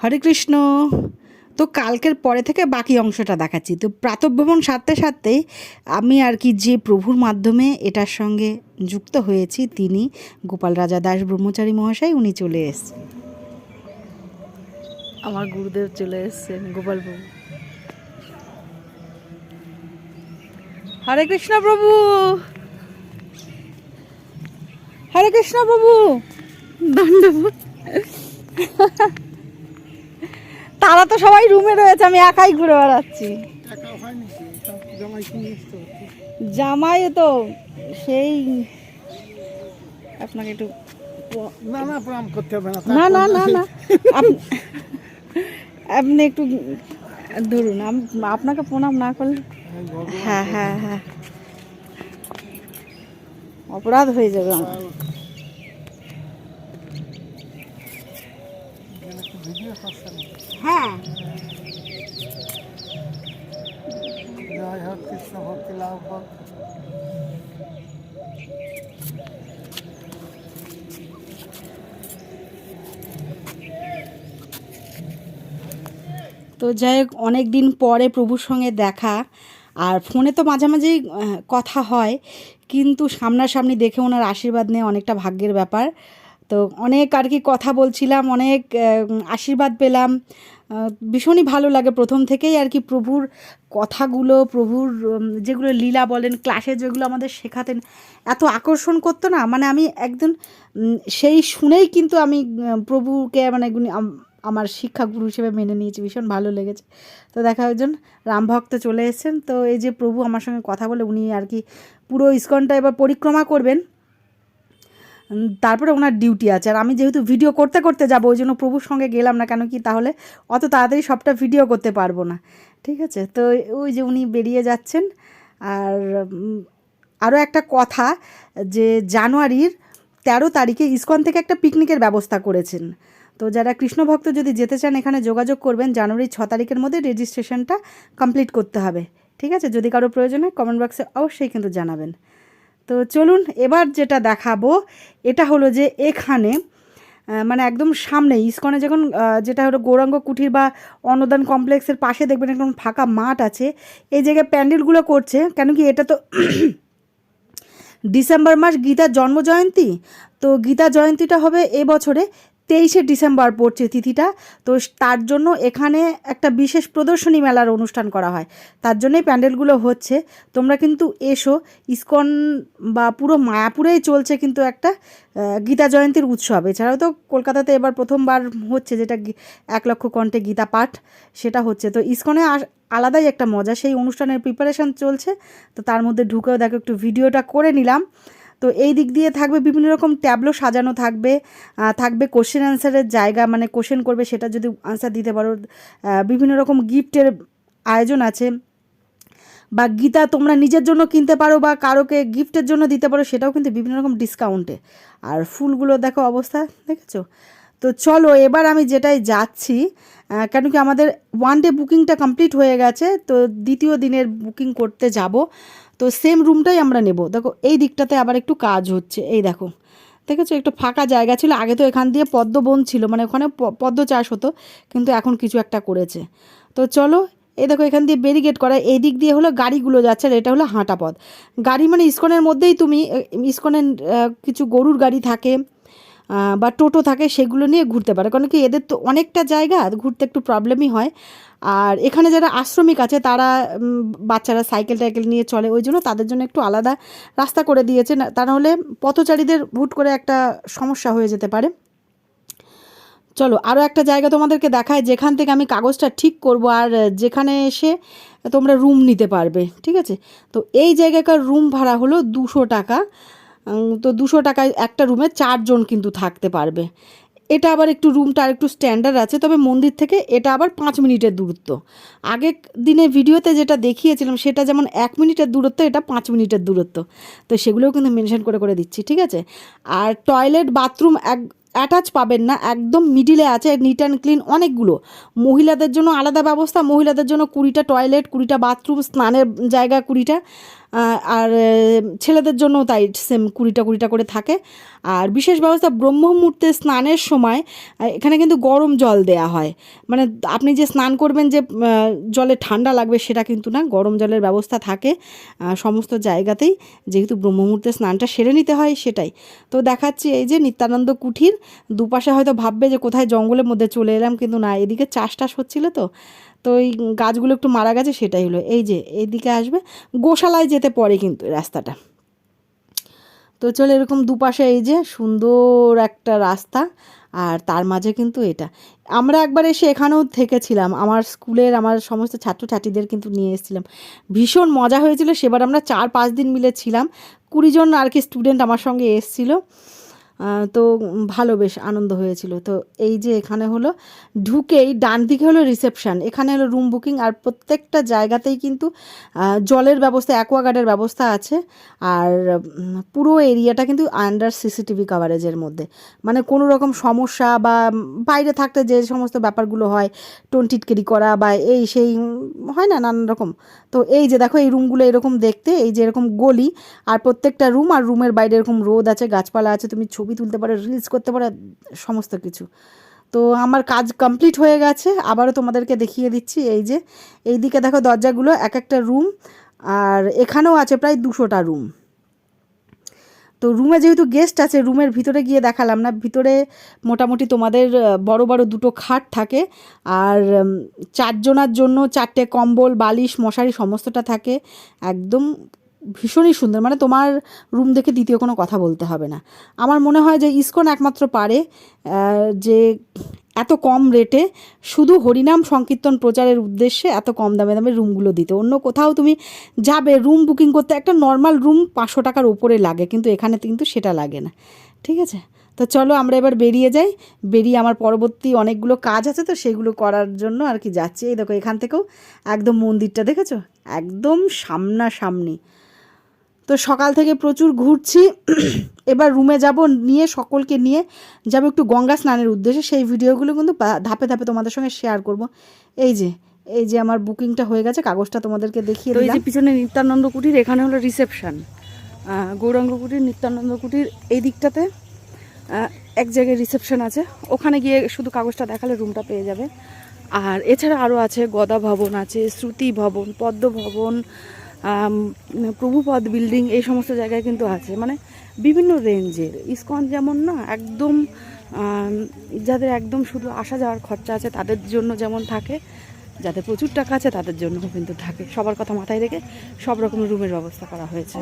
হরে কৃষ্ণ। তো কালকের পরে থেকে বাকি অংশটা দেখাচ্ছি। তো প্রাতঃভ্রমণ সারতে সারতেই আমি আর কি যে প্রভুর মাধ্যমে এটার সঙ্গে যুক্ত হয়েছি তিনি গোপাল রাজা দাস ব্রহ্মচারী মহাশয়, উনি চলে এসেছেন। আমার গুরুদেব চলে এসেছেন, গোপাল প্রভু। হরে কৃষ্ণ প্রভু, হরে কৃষ্ণ প্রভু, দণ্ডবোধ। তারা তো সবাই রুমে রয়েছে, আমি একাই ঘুরে বেড়াচ্ছি। জামাই তো সেই আপনাকে একটু না না প্রণাম করতে হবে না। না না না না আপনি একটু ধরুন, আপনাকে প্রণাম না করলে হ্যাঁ হ্যাঁ হ্যাঁ অপরাধ হয়ে যাবে আমার। হ্যাঁ জয় হোক, কৃষ্ণ ভক্তি লাভ হোক। তো যাই হোক, অনেক দিন পরে প্রভুর সঙ্গে দেখা। আর ফোনে তো মাঝে মাঝেই কথা হয়, কিন্তু সামনাসামনি দেখে ওনার আশীর্বাদ নেওয়া অনেকটা ভাগ্যের ব্যাপার। তো অনেক আর কি কথা বলছিলাম, অনেক আশীর্বাদ পেলাম। ভীষণই ভালো লাগে প্রথম থেকেই আর কি প্রভুর কথাগুলো, প্রভুর যেগুলো লীলা বলেন, ক্লাসে যেগুলো আমাদের শেখাতেন, এত আকর্ষণ করতো না। মানে আমি একদম সেই শুনেই কিন্তু আমি প্রভুকে মানে আমার শিক্ষাগুরু হিসেবে মেনে নিয়েছি। ভীষণ ভালো লেগেছে। তো দেখা একজন রামভক্ত চলে এসেছেন। তো এই যে প্রভু আমার সঙ্গে কথা বলে, উনি আর কি পুরো ইস্কনটা এবার পরিক্রমা করবেন, তারপরে ওনার ডিউটি আছে। আর আমি যেহেতু ভিডিও করতে করতে যাবো, ওই জন্য প্রভুর সঙ্গে গেলাম না, কেন কি তাহলে অত তাড়াতাড়ি সবটা ভিডিও করতে পারবো না। ঠিক আছে, তো ওই যে উনি বেরিয়ে যাচ্ছেন। আর আরও একটা কথা, যে জানুয়ারির 13 তারিখে ইসকন থেকে একটা পিকনিকের ব্যবস্থা করেছেন। তো যারা কৃষ্ণ ভক্ত যদি যেতে চান এখানে যোগাযোগ করবেন। জানুয়ারি 6 তারিখের মধ্যে রেজিস্ট্রেশনটা কমপ্লিট করতে হবে। ঠিক আছে, যদি কারো প্রয়োজন হয় কমেন্ট বক্সে অবশ্যই কিন্তু জানাবেন। তো চলুন, এবার যেটা দেখাবো এটা হলো যে এখানে মানে একদম সামনে ইসকনে যখন যেটা হলো গৌরাঙ্গ কুঠির বা অন্নদান কমপ্লেক্সের পাশে দেখবেন একদম ফাঁকা মাঠ আছে। এই জায়গায় প্যান্ডেলগুলো করছে, কেন কি এটা তো ডিসেম্বর মাস গীতার জন্মজয়ন্তী। তো গীতা জয়ন্তীটা হবে এবছরে 23শে ডিসেম্বর পড়ছে তিথিটা। তো তার জন্য এখানে একটা বিশেষ প্রদর্শনী মেলার অনুষ্ঠান করা হয়, তার জন্যই প্যান্ডেলগুলো হচ্ছে। তোমরা কিন্তু এসো। ইসকন বা পুরো মায়াপুরেই চলছে কিন্তু একটা গীতা জয়ন্তীর উৎসব। এছাড়াও তো কলকাতাতে এবার প্রথমবার হচ্ছে, যেটা 1 লক্ষ কণ্ঠে গীতা পাঠ, সেটা হচ্ছে। তো ইসকনে আলাদাই একটা মজা, সেই অনুষ্ঠানের প্রিপারেশান চলছে। তো তার মধ্যে ঢুকেও দেখো একটু ভিডিওটা করে নিলাম। তো এই দিক দিয়ে থাকবে বিভিন্ন রকম ট্যাবলো সাজানো থাকবে, থাকবে কোশ্চেন অ্যান্সারের জায়গা, মানে কোশ্চেন করবে সেটা যদি আনসার দিতে পারো, বিভিন্ন রকম গিফটের আয়োজন আছে। বা গীতা তোমরা নিজের জন্য কিনতে পারো বা কারোকে গিফটের জন্য দিতে পারো, সেটাও কিন্তু বিভিন্ন রকম ডিসকাউন্টে। আর ফুলগুলো দেখো অবস্থা, দেখেছো? তো চলো এবার আমি যেটাই যাচ্ছি, কেন কি আমাদের 1 ডে বুকিংটা কমপ্লিট হয়ে গেছে, তো দ্বিতীয় দিনের বুকিং করতে যাব। তো সেম রুমটাই আমরা নেব। দেখো এই দিকটাতে আবার একটু কাজ হচ্ছে, এই দেখো, দেখেছো? একটু ফাঁকা জায়গা ছিল আগে, তো এখান দিয়ে পদ্মবন ছিল, মানে ওখানে পদ্ম চাষ হতো, কিন্তু এখন কিছু একটা করেছে। তো চলো, এই দেখো এখান দিয়ে ব্যারিকেড করা, এই দিক দিয়ে হলো গাড়িগুলো যাচ্ছে, আর এটা হলো হাঁটা পথ। গাড়ি মানে ইসকনের মধ্যেই তুমি ইসকনের কিছু গরুর গাড়ি থাকে বা টোটো থাকে, সেগুলো নিয়ে ঘুরতে পারে, কারণ কি এদের তো অনেকটা জায়গা, ঘুরতে একটু প্রবলেমই হয়। আর এখানে যারা আশ্রমিক আছে তারা বাচ্চারা সাইকেল টাইকেল নিয়ে চলে, ওই জন্য তাদের জন্য একটু আলাদা রাস্তা করে দিয়েছে, তা নাহলে পথচারীদের হুট করে একটা সমস্যা হয়ে যেতে পারে। চলো আরও একটা জায়গা তোমাদেরকে দেখায়, যেখান থেকে আমি কাগজটা ঠিক করব, আর যেখানে এসে তোমরা রুম নিতে পারবে। ঠিক আছে, তো এই জায়গাকার রুম ভাড়া হলো 200 টাকা। তো 200 টাকায় একটা রুমে 4 জন কিন্তু থাকতে পারবে। এটা আবার একটু রুমটা আর একটু স্ট্যান্ডার্ড আছে, তবে মন্দির থেকে এটা আবার 5 মিনিটের দূরত্ব। আগের দিনে ভিডিওতে যেটা দেখিয়েছিলাম সেটা যেমন 1 মিনিটের দূরত্ব, এটা 5 মিনিটের দূরত্ব। তো সেগুলোও কিন্তু মেনশন করে করে দিচ্ছি, ঠিক আছে? আর টয়লেট বাথরুম অ্যাটাচ পাবেন না, একদম মিডিলে আছে, নিট অ্যান্ড ক্লিন অনেকগুলো। মহিলাদের জন্য আলাদা ব্যবস্থা, মহিলাদের জন্য 20টা টয়লেট, 20টা বাথরুম, স্নানের জায়গা 20টা, আর ছেলেদের জন্য তাই সেম 20টা করে থাকে। আর বিশেষ ব্যবস্থা ব্রহ্ম মুহূর্তে স্নানের সময় এখানে কিন্তু গরম জল দেয়া হয়, মানে আপনি যে স্নান করবেন যে জলে ঠান্ডা লাগবে সেটা কিন্তু না, গরম জলের ব্যবস্থা থাকে সমস্ত জায়গাতেই, যেহেতু ব্রহ্ম মুহূর্তে স্নানটা সেরে নিতে হয় সেটাই। তো দেখাচ্ছি এই যে নিত্যানন্দ কুঠির, দুপাশে হয়তো ভাববে যে কোথায় জঙ্গলের মধ্যে চলে এলাম, কিন্তু না, এদিকে চাষ টাস হচ্ছিলো তো ওই গাছগুলো একটু মারা গেছে, সেটাই হলো। এই যে এইদিকে আসবে, গোশালায় যেতে পড়ে কিন্তু রাস্তাটা। তো চলো, এরকম দুপাশে এই যে সুন্দর একটা রাস্তা, আর তার মাঝে কিন্তু এটা। আমরা একবার এসে এখানেও থেকেছিলাম, আমার স্কুলের আমার সমস্ত ছাত্রছাত্রীদের কিন্তু নিয়ে এসেছিলাম, ভীষণ মজা হয়েছিল সেবার। আমরা 4-5 দিন মিলে ছিলাম, 20 জন আর কি স্টুডেন্ট আমার সঙ্গে এসেছিলো। তো ভালো, বেশ আনন্দ হয়েছিল। তো এই যে এখানে হলো ঢুকেই ডান দিকে হলো রিসেপশন, এখানে হলো রুম বুকিং, আর প্রত্যেকটা জায়গাতেই কিন্তু জলের ব্যবস্থা, অ্যাকোয়াগার্ডের ব্যবস্থা আছে। আর পুরো এরিয়াটা কিন্তু আন্ডার সিসিটিভি কাভারেজের মধ্যে, মানে কোনো রকম সমস্যা বা বাইরে থাকতে যে সমস্ত ব্যাপারগুলো হয়, টিটকারি করা বা এই সেই হয় না, নানান রকম। তো এই যে দেখো, এই রুমগুলো এরকম দেখতে, এই যে এরকম গলি, আর প্রত্যেকটা রুম, আর রুমের বাইরে এরকম রোদ আছে, গাছপালা আছে, তুমি ছবি তুলতে পারো, রিলস করতে পারো, সমস্ত কিছু। তো আমার কাজ কমপ্লিট হয়ে গেছে, আবারও তোমাদেরকে দেখিয়ে দিচ্ছি। এই যে এইদিকে দেখো দরজাগুলো, এক একটা রুম, আর এখানেও আছে প্রায় 200টা রুম। তো রুমে যেহেতু গেস্ট আছে, রুমের ভিতরে গিয়ে দেখালাম না, ভিতরে মোটামুটি তোমাদের বড় বড় 2টো খাট থাকে, আর 4 জনের জন্য 4টে কম্বল, বালিশ, মশারি সমস্তটা থাকে, একদম ভীষণই সুন্দর। মানে তোমার রুম দেখে দ্বিতীয় কোনো কথা বলতে হবে না। আমার মনে হয় যে ইসকন একমাত্র পারে যে এত কম রেটে শুধু হরিনাম সংকীর্তন প্রচারের উদ্দেশ্যে এত কম দামে দামে রুমগুলো দিতে। অন্য কোথাও তুমি যাবে রুম বুকিং করতে, একটা নর্মাল রুম 500 টাকার ওপরে লাগে, কিন্তু এখানে কিন্তু সেটা লাগে না। ঠিক আছে, তো চলো আমরা এবার বেরিয়ে যাই। বেরিয়ে আমার পরবর্তী অনেকগুলো কাজ আছে, তো সেগুলো করার জন্য আর কি যাচ্ছি। এই দেখো, এখান থেকেও একদম মন্দিরটা দেখেছো, একদম সামনাসামনি। তো সকাল থেকে প্রচুর ঘুরছি, এবার রুমে যাব, নিয়ে সকলকে নিয়ে যাব একটু গঙ্গা স্নানের উদ্দেশ্যে। সেই ভিডিওগুলো কিন্তু ধাপে ধাপে তোমাদের সঙ্গে শেয়ার করব। এই যে আমার বুকিংটা হয়ে গেছে, কাগজটা তোমাদেরকে দেখিয়ে দিলাম। এই যে পিছনে নিত্যানন্দ কুটির, এখানে হলো রিসেপশন। গৌরাঙ্গ কুটির, নিত্যানন্দ কুটির এই দিকটাতে এক জায়গায় রিসেপশন আছে, ওখানে গিয়ে শুধু কাগজটা দেখালে রুমটা পেয়ে যাবে। আর এছাড়া আরও আছে গদা ভবন আছে, শ্রুতি ভবন, পদ্ম ভবন, প্রভুপদ বিল্ডিং, এই সমস্ত জায়গায় কিন্তু আছে, মানে বিভিন্ন রেঞ্জের। ইসকন যেমন না একদম যাদের একদম শুধু আসা যাওয়ার খরচা আছে তাদের জন্য যেমন থাকে, যাদের প্রচুর টাকা আছে তাদের জন্য কিন্তু থাকে। সবার কথা মাথায় রেখে সব রকমের রুমের ব্যবস্থা করা হয়েছে।